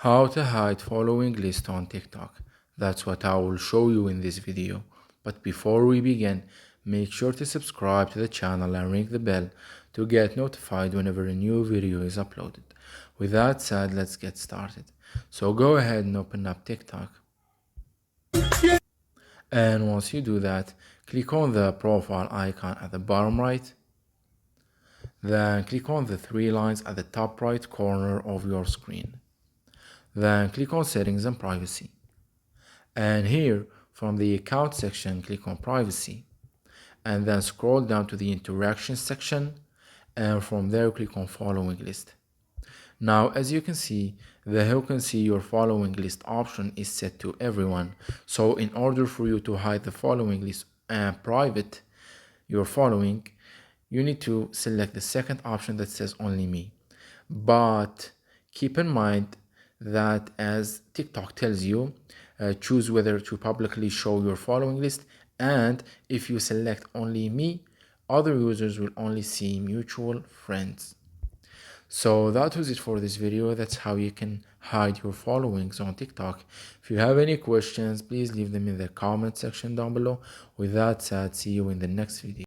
How to hide following list on TikTok. That's what I will show you in this video. But before we begin, make sure to subscribe to the channel and ring the bell to get notified whenever a new video is uploaded. With that said, let's get started. So go ahead and open up TikTok. And once you do that, click on the profile icon at the bottom right. Then click on the three lines at the top right corner of your screen. Then click on settings and privacy. And here from the account section, click on privacy. And then scroll down to the interaction section. And from there, click on following list. Now, as you can see, the who can see your following list option is set to everyone. So in order for you to hide the following list and private your following, you need to select the second option that says only me. But keep in mind that as TikTok tells you, choose whether to publicly show your following list, and if you select only me, other users will only see mutual friends. So that was it for this video. That's how you can hide your followings on TikTok. If you have any questions, please leave them in the comment section down below. With that said, see you in the next video.